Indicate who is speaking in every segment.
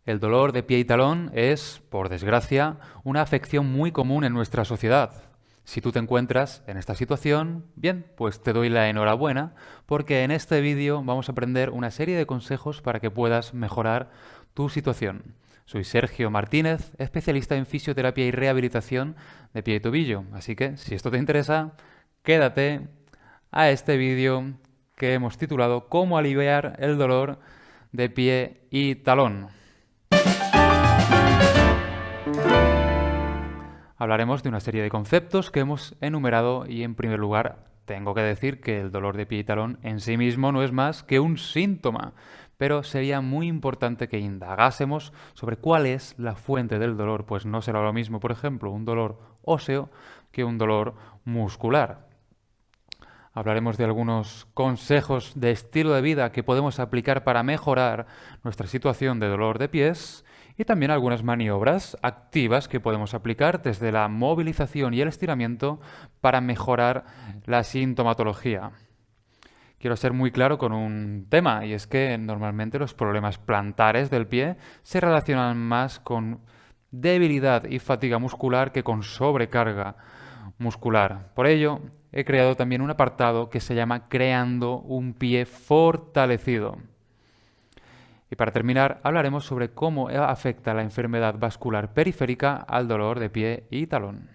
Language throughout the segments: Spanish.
Speaker 1: El dolor de pie y talón es, por desgracia, una afección muy común en nuestra sociedad. Si tú te encuentras en esta situación, bien, pues te doy la enhorabuena porque en este vídeo vamos a aprender una serie de consejos para que puedas mejorar tu situación. Soy Sergio Martínez, especialista en fisioterapia y rehabilitación de pie y tobillo, así que si esto te interesa, quédate a este vídeo que hemos titulado Cómo aliviar el dolor de pie y talón. Hablaremos de una serie de conceptos que hemos enumerado y, en primer lugar, tengo que decir que el dolor de pie y talón en sí mismo no es más que un síntoma, pero sería muy importante que indagásemos sobre cuál es la fuente del dolor, pues no será lo mismo, por ejemplo, un dolor óseo que un dolor muscular. Hablaremos de algunos consejos de estilo de vida que podemos aplicar para mejorar nuestra situación de dolor de pies y también algunas maniobras activas que podemos aplicar desde la movilización y el estiramiento para mejorar la sintomatología. Quiero ser muy claro con un tema, y es que normalmente los problemas plantares del pie se relacionan más con debilidad y fatiga muscular que con sobrecarga muscular. Por ello, he creado también un apartado que se llama Creando un pie fortalecido. Y para terminar, hablaremos sobre cómo afecta la enfermedad vascular periférica al dolor de pie y talón.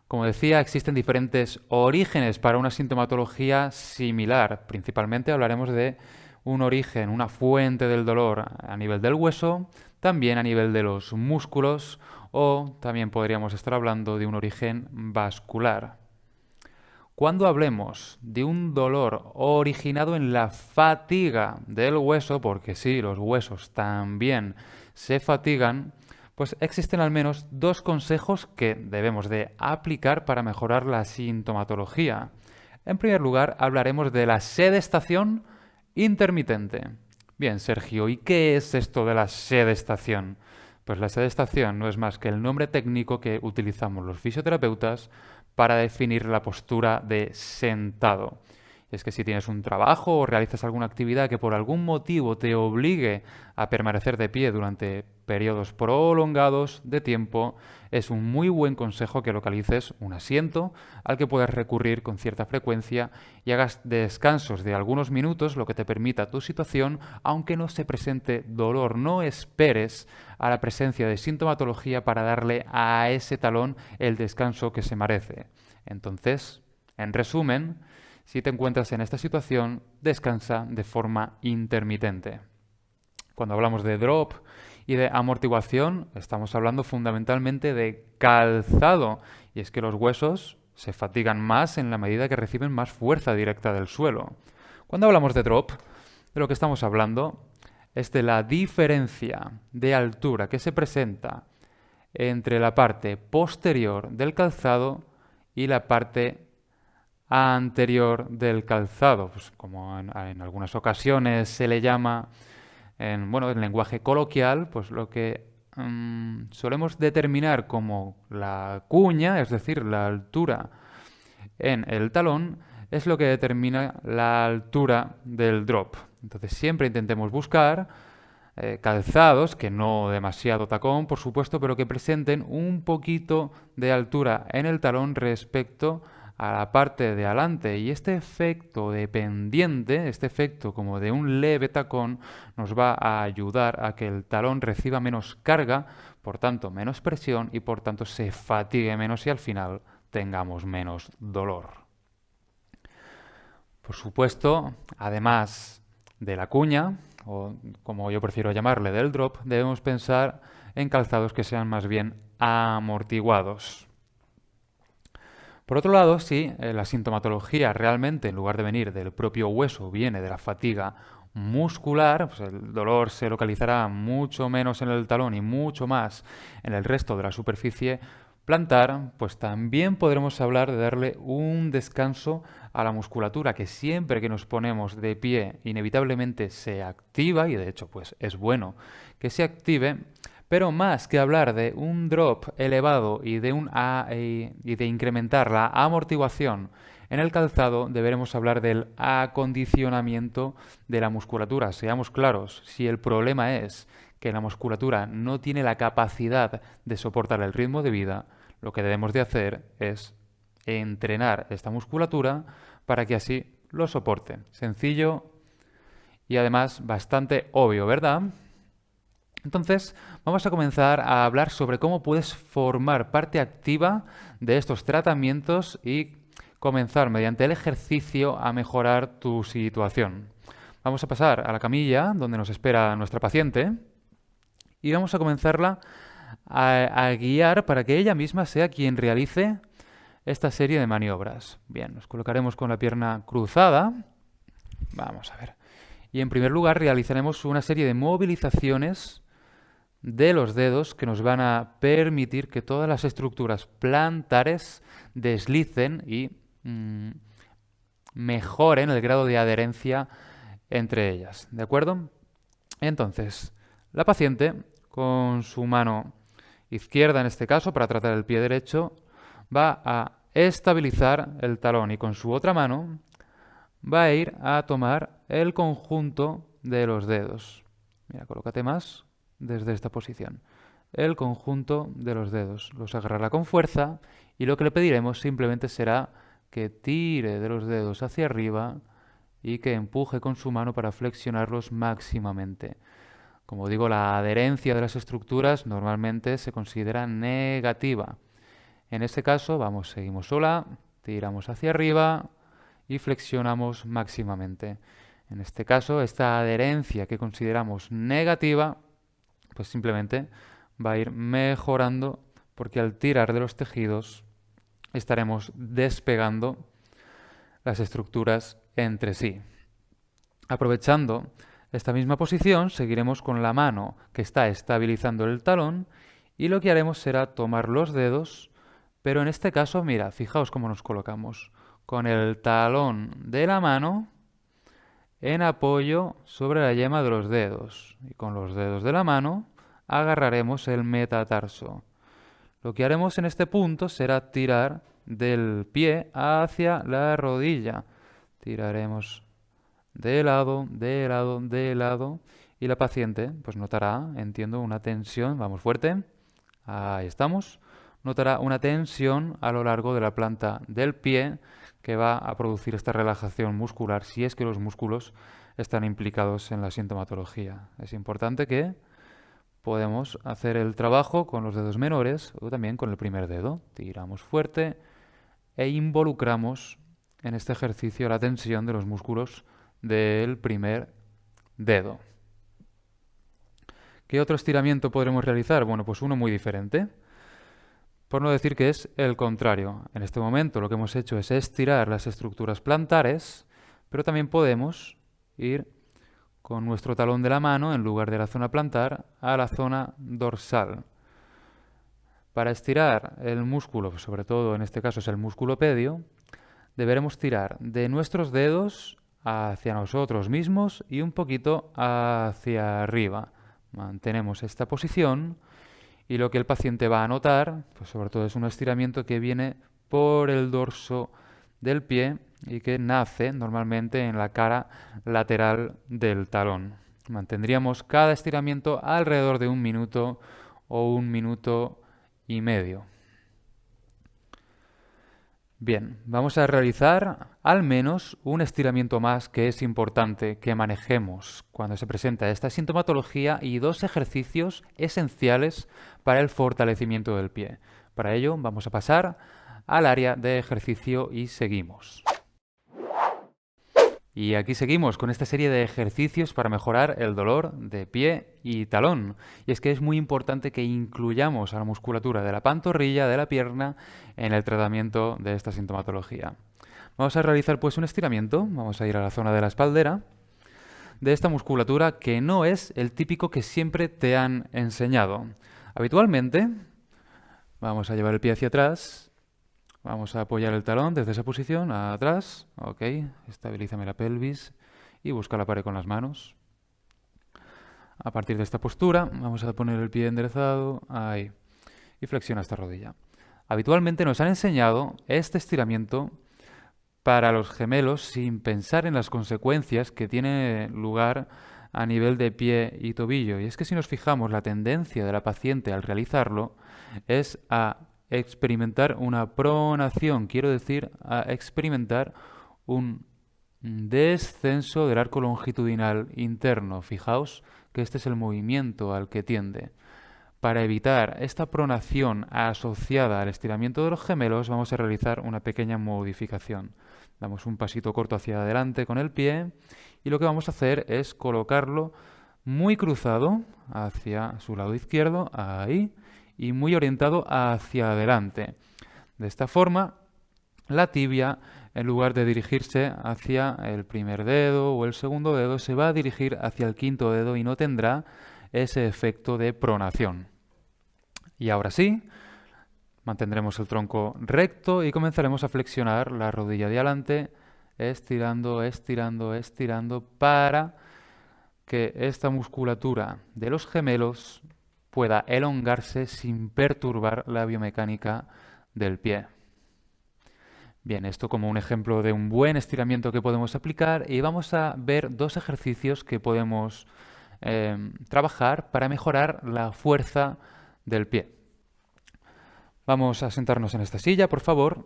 Speaker 1: Como decía, existen diferentes orígenes para una sintomatología similar. Principalmente hablaremos de un origen, una fuente del dolor a nivel del hueso, también a nivel de los músculos o también podríamos estar hablando de un origen vascular. Cuando hablemos de un dolor originado en la fatiga del hueso, porque sí, los huesos también se fatigan, pues existen al menos dos consejos que debemos de aplicar para mejorar la sintomatología. En primer lugar, hablaremos de la sedestación intermitente. Bien, Sergio, ¿y qué es esto de la sedestación? Pues la sedestación no es más que el nombre técnico que utilizamos los fisioterapeutas para definir la postura de sentado. Es que si tienes un trabajo o realizas alguna actividad que por algún motivo te obligue a permanecer de pie durante periodos prolongados de tiempo, es un muy buen consejo que localices un asiento al que puedas recurrir con cierta frecuencia y hagas descansos de algunos minutos, lo que te permita tu situación, aunque no se presente dolor. No esperes a la presencia de sintomatología para darle a ese talón el descanso que se merece. Entonces, en resumen, si te encuentras en esta situación, descansa de forma intermitente. Cuando hablamos de drop y de amortiguación, estamos hablando fundamentalmente de calzado. Y es que los huesos se fatigan más en la medida que reciben más fuerza directa del suelo. Cuando hablamos de drop, de lo que estamos hablando es de la diferencia de altura que se presenta entre la parte posterior del calzado y la parte anterior del calzado, pues como en algunas ocasiones se le llama en lenguaje coloquial, pues lo que solemos determinar como la cuña, es decir, la altura en el talón, es lo que determina la altura del drop. Entonces siempre intentemos buscar calzados, que no demasiado tacón, por supuesto, pero que presenten un poquito de altura en el talón respecto a la parte de adelante. Y este efecto de pendiente, este efecto como de un leve tacón, nos va a ayudar a que el talón reciba menos carga, por tanto menos presión y por tanto se fatigue menos y al final tengamos menos dolor. Por supuesto, además de la cuña, o como yo prefiero llamarle del drop, debemos pensar en calzados que sean más bien amortiguados. Por otro lado, si la sintomatología realmente, en lugar de venir del propio hueso, viene de la fatiga muscular, pues el dolor se localizará mucho menos en el talón y mucho más en el resto de la superficie plantar, pues también podremos hablar de darle un descanso a la musculatura, que siempre que nos ponemos de pie inevitablemente se activa, y de hecho pues es bueno que se active, pero más que hablar de un drop elevado y de incrementar la amortiguación En el calzado deberemos hablar del acondicionamiento de la musculatura. Seamos claros, si el problema es que la musculatura no tiene la capacidad de soportar el ritmo de vida, lo que debemos de hacer es entrenar esta musculatura para que así lo soporte. Sencillo y además bastante obvio, ¿verdad? Entonces, vamos a comenzar a hablar sobre cómo puedes formar parte activa de estos tratamientos y comenzar mediante el ejercicio a mejorar tu situación. Vamos a pasar a la camilla donde nos espera nuestra paciente y vamos a comenzarla a guiar para que ella misma sea quien realice esta serie de maniobras. Bien, nos colocaremos con la pierna cruzada. Vamos a ver. Y en primer lugar realizaremos una serie de movilizaciones de los dedos que nos van a permitir que todas las estructuras plantares deslicen y mejoren el grado de adherencia entre ellas. ¿De acuerdo? Entonces, la paciente con su mano izquierda, en este caso, para tratar el pie derecho, va a estabilizar el talón y con su otra mano va a ir a tomar el conjunto de los dedos. Mira, colócate más desde esta posición. El conjunto de los dedos. Los agarrará con fuerza y lo que le pediremos simplemente será que tire de los dedos hacia arriba y que empuje con su mano para flexionarlos máximamente. Como digo, la adherencia de las estructuras normalmente se considera negativa. En este caso, seguimos sola, tiramos hacia arriba y flexionamos máximamente. En este caso, esta adherencia que consideramos negativa, pues simplemente va a ir mejorando porque al tirar de los tejidos estaremos despegando las estructuras entre sí. Aprovechando esta misma posición, seguiremos con la mano que está estabilizando el talón y lo que haremos será tomar los dedos, pero en este caso, mira, fijaos cómo nos colocamos. Con el talón de la mano en apoyo sobre la yema de los dedos. Y con los dedos de la mano agarraremos el metatarso. Lo que haremos en este punto será tirar del pie hacia la rodilla. Tiraremos de lado, de lado, de lado. Y la paciente pues notará, entiendo, una tensión. Vamos fuerte. Ahí estamos. Notará una tensión a lo largo de la planta del pie que va a producir esta relajación muscular si es que los músculos están implicados en la sintomatología. Es importante que podemos hacer el trabajo con los dedos menores o también con el primer dedo. Tiramos fuerte e involucramos en este ejercicio la tensión de los músculos del primer dedo. ¿Qué otro estiramiento podremos realizar? Bueno, pues uno muy diferente. Por no decir que es el contrario. En este momento lo que hemos hecho es estirar las estructuras plantares, pero también podemos ir con nuestro talón de la mano, en lugar de la zona plantar, a la zona dorsal. Para estirar el músculo, sobre todo en este caso es el músculo pedio, deberemos tirar de nuestros dedos hacia nosotros mismos y un poquito hacia arriba. Mantenemos esta posición. Y lo que el paciente va a notar, pues sobre todo es un estiramiento que viene por el dorso del pie y que nace normalmente en la cara lateral del talón. Mantendríamos cada estiramiento alrededor de 1 minuto o 1 minuto y medio. Bien, vamos a realizar al menos un estiramiento más que es importante que manejemos cuando se presenta esta sintomatología y 2 ejercicios esenciales para el fortalecimiento del pie. Para ello vamos a pasar al área de ejercicio y seguimos. Y aquí seguimos con esta serie de ejercicios para mejorar el dolor de pie y talón. Y es que es muy importante que incluyamos a la musculatura de la pantorrilla, de la pierna, en el tratamiento de esta sintomatología. Vamos a realizar pues un estiramiento, vamos a ir a la zona de la espaldera, de esta musculatura que no es el típico que siempre te han enseñado. Habitualmente, vamos a llevar el pie hacia atrás. Vamos a apoyar el talón desde esa posición, atrás, ok, estabilízame la pelvis y busca la pared con las manos. A partir de esta postura, vamos a poner el pie enderezado, ahí, y flexiona esta rodilla. Habitualmente nos han enseñado este estiramiento para los gemelos sin pensar en las consecuencias que tiene lugar a nivel de pie y tobillo. Y es que si nos fijamos, la tendencia de la paciente al realizarlo es a experimentar una pronación, quiero decir, a experimentar un descenso del arco longitudinal interno. Fijaos que este es el movimiento al que tiende. Para evitar esta pronación asociada al estiramiento de los gemelos, vamos a realizar una pequeña modificación. Damos un pasito corto hacia adelante con el pie y lo que vamos a hacer es colocarlo muy cruzado hacia su lado izquierdo, ahí, y muy orientado hacia adelante. De esta forma, la tibia, en lugar de dirigirse hacia el primer dedo o el segundo dedo, se va a dirigir hacia el quinto dedo y no tendrá ese efecto de pronación. Y ahora sí, mantendremos el tronco recto y comenzaremos a flexionar la rodilla de adelante, estirando, estirando, estirando, para que esta musculatura de los gemelos pueda elongarse sin perturbar la biomecánica del pie. Bien, esto como un ejemplo de un buen estiramiento que podemos aplicar, y vamos a ver dos ejercicios que podemos trabajar para mejorar la fuerza del pie. Vamos a sentarnos en esta silla, por favor,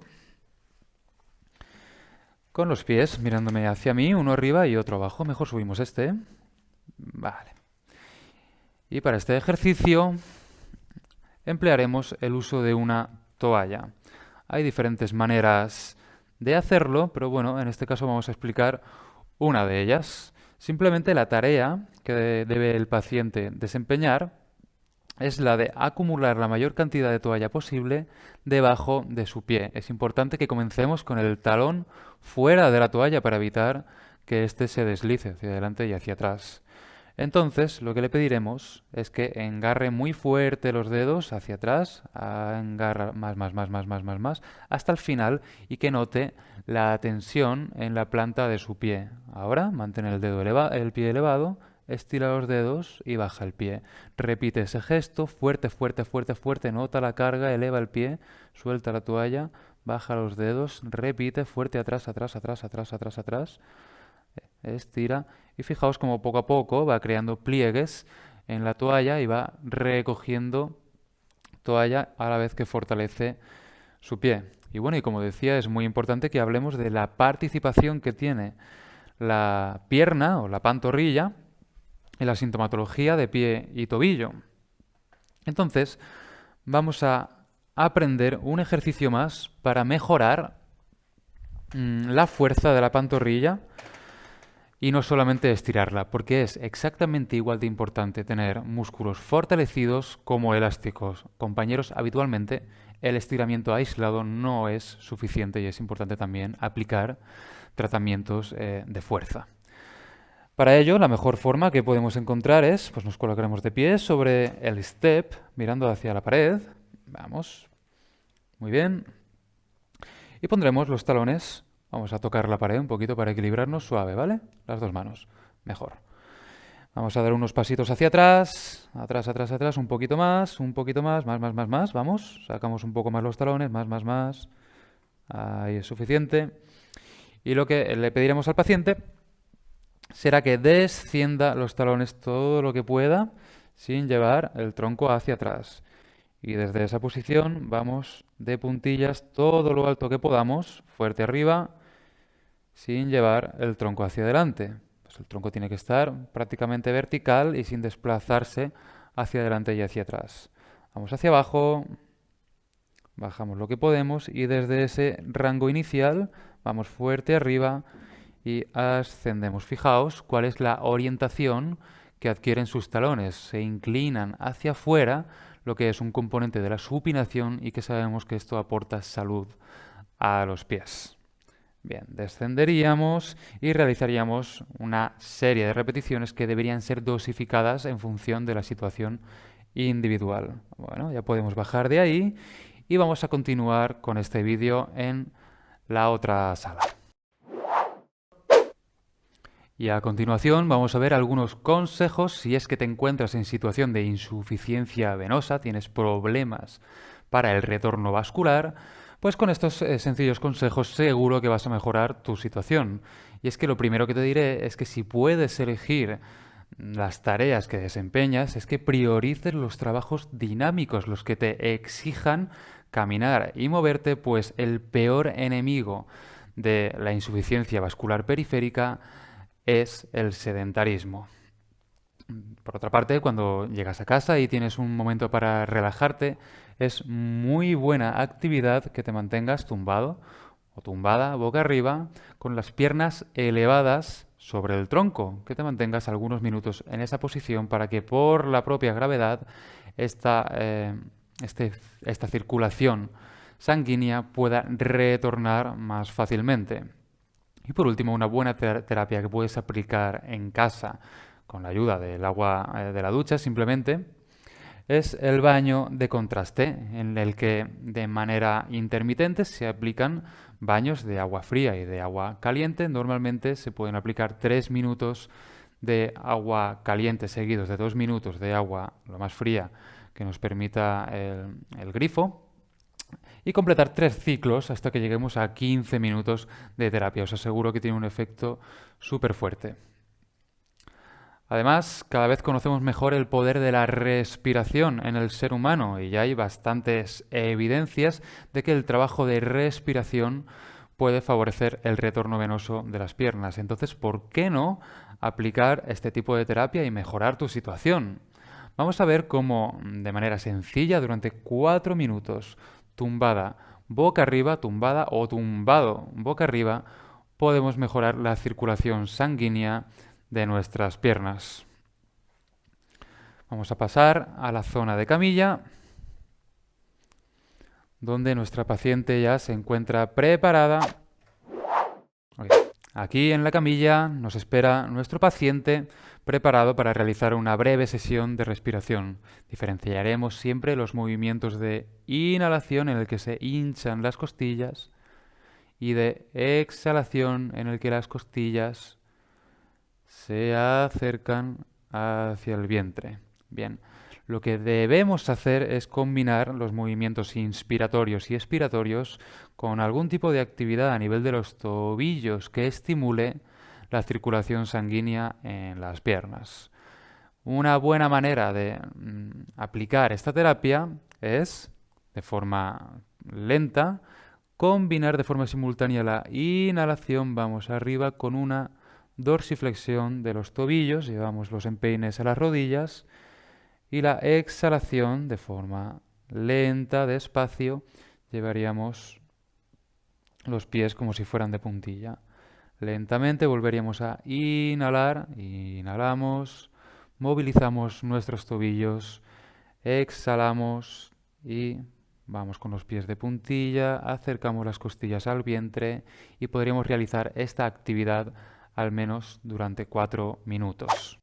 Speaker 1: con los pies mirándome hacia mí, uno arriba y otro abajo. Mejor subimos este. Vale. Y para este ejercicio emplearemos el uso de una toalla. Hay diferentes maneras de hacerlo, pero bueno, en este caso vamos a explicar una de ellas. Simplemente la tarea que debe el paciente desempeñar es la de acumular la mayor cantidad de toalla posible debajo de su pie. Es importante que comencemos con el talón fuera de la toalla para evitar que éste se deslice hacia adelante y hacia atrás. Entonces, lo que le pediremos es que engarre muy fuerte los dedos hacia atrás, engarra más, hasta el final, y que note la tensión en la planta de su pie. Ahora, mantén el pie elevado, estira los dedos y baja el pie. Repite ese gesto, fuerte, fuerte, fuerte, fuerte, nota la carga, eleva el pie, suelta la toalla, baja los dedos, repite, fuerte, atrás, atrás, atrás, atrás, atrás, atrás. Estira y fijaos como poco a poco va creando pliegues en la toalla y va recogiendo toalla a la vez que fortalece su pie. Y bueno, y como decía, es muy importante que hablemos de la participación que tiene la pierna o la pantorrilla en la sintomatología de pie y tobillo. Entonces, vamos a aprender un ejercicio más para mejorar la fuerza de la pantorrilla. Y no solamente estirarla, porque es exactamente igual de importante tener músculos fortalecidos como elásticos. Compañeros, habitualmente el estiramiento aislado no es suficiente y es importante también aplicar tratamientos de fuerza. Para ello, la mejor forma que podemos encontrar es, pues nos colocaremos de pie sobre el step, mirando hacia la pared. Vamos. Muy bien. Y pondremos los talones. Vamos a tocar la pared un poquito para equilibrarnos, suave, ¿vale? Las dos manos, mejor. Vamos a dar unos pasitos hacia atrás, atrás, atrás, atrás, un poquito más, más, vamos. Sacamos un poco más los talones, más. Ahí es suficiente. Y lo que le pediremos al paciente será que descienda los talones todo lo que pueda sin llevar el tronco hacia atrás. Y desde esa posición vamos de puntillas todo lo alto que podamos, fuerte arriba, sin llevar el tronco hacia adelante. Pues el tronco tiene que estar prácticamente vertical y sin desplazarse hacia adelante y hacia atrás. Vamos hacia abajo, bajamos lo que podemos y desde ese rango inicial vamos fuerte arriba y ascendemos. Fijaos cuál es la orientación que adquieren sus talones. Se inclinan hacia afuera, lo que es un componente de la supinación y que sabemos que esto aporta salud a los pies. Bien, descenderíamos y realizaríamos una serie de repeticiones que deberían ser dosificadas en función de la situación individual. Bueno, ya podemos bajar de ahí y vamos a continuar con este vídeo en la otra sala. Y a continuación vamos a ver algunos consejos si es que te encuentras en situación de insuficiencia venosa, tienes problemas para el retorno vascular, Pues con estos sencillos consejos seguro que vas a mejorar tu situación. Y es que lo primero que te diré es que si puedes elegir las tareas que desempeñas, es que priorices los trabajos dinámicos, los que te exijan caminar y moverte, pues el peor enemigo de la insuficiencia vascular periférica es el sedentarismo. Por otra parte, cuando llegas a casa y tienes un momento para relajarte, es muy buena actividad que te mantengas tumbado o tumbada boca arriba con las piernas elevadas sobre el tronco, que te mantengas algunos minutos en esa posición para que por la propia gravedad esta, esta circulación sanguínea pueda retornar más fácilmente. Y por último, una buena terapia que puedes aplicar en casa con la ayuda del agua de la ducha simplemente es el baño de contraste, en el que de manera intermitente se aplican baños de agua fría y de agua caliente. Normalmente se pueden aplicar 3 minutos de agua caliente seguidos de 2 minutos de agua lo más fría que nos permita el grifo, y completar 3 ciclos hasta que lleguemos a 15 minutos de terapia. Os aseguro que tiene un efecto súper fuerte. Además, cada vez conocemos mejor el poder de la respiración en el ser humano y ya hay bastantes evidencias de que el trabajo de respiración puede favorecer el retorno venoso de las piernas. Entonces, ¿por qué no aplicar este tipo de terapia y mejorar tu situación? Vamos a ver cómo, de manera sencilla, durante 4 minutos, tumbada boca arriba, tumbada o tumbado boca arriba, podemos mejorar la circulación sanguínea de nuestras piernas. Vamos a pasar a la zona de camilla, donde nuestra paciente ya se encuentra preparada. Aquí en la camilla nos espera nuestro paciente preparado para realizar una breve sesión de respiración. Diferenciaremos siempre los movimientos de inhalación en el que se hinchan las costillas y de exhalación en el que las costillas se acercan hacia el vientre. Bien, lo que debemos hacer es combinar los movimientos inspiratorios y expiratorios con algún tipo de actividad a nivel de los tobillos que estimule la circulación sanguínea en las piernas. Una buena manera de aplicar esta terapia es, de forma lenta, combinar de forma simultánea la inhalación, vamos arriba, con una dorsiflexión de los tobillos, llevamos los empeines a las rodillas, y la exhalación de forma lenta, despacio, llevaríamos los pies como si fueran de puntilla. Lentamente volveríamos a inhalar, inhalamos, movilizamos nuestros tobillos, exhalamos y vamos con los pies de puntilla, acercamos las costillas al vientre y podríamos realizar esta actividad al menos durante 4 minutos.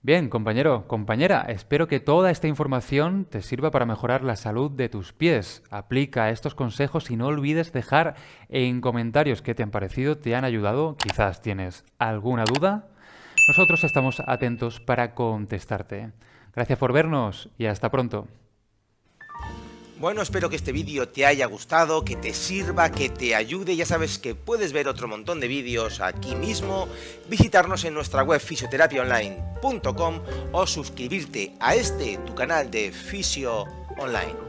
Speaker 1: Bien, compañero, compañera, espero que toda esta información te sirva para mejorar la salud de tus pies. Aplica estos consejos y no olvides dejar en comentarios qué te han parecido, te han ayudado, quizás tienes alguna duda. Nosotros estamos atentos para contestarte. Gracias por vernos y hasta pronto.
Speaker 2: Bueno, espero que este vídeo te haya gustado, que te sirva, que te ayude. Ya sabes que puedes ver otro montón de vídeos aquí mismo, visitarnos en nuestra web fisioterapiaonline.com o suscribirte a tu canal de Fisio Online.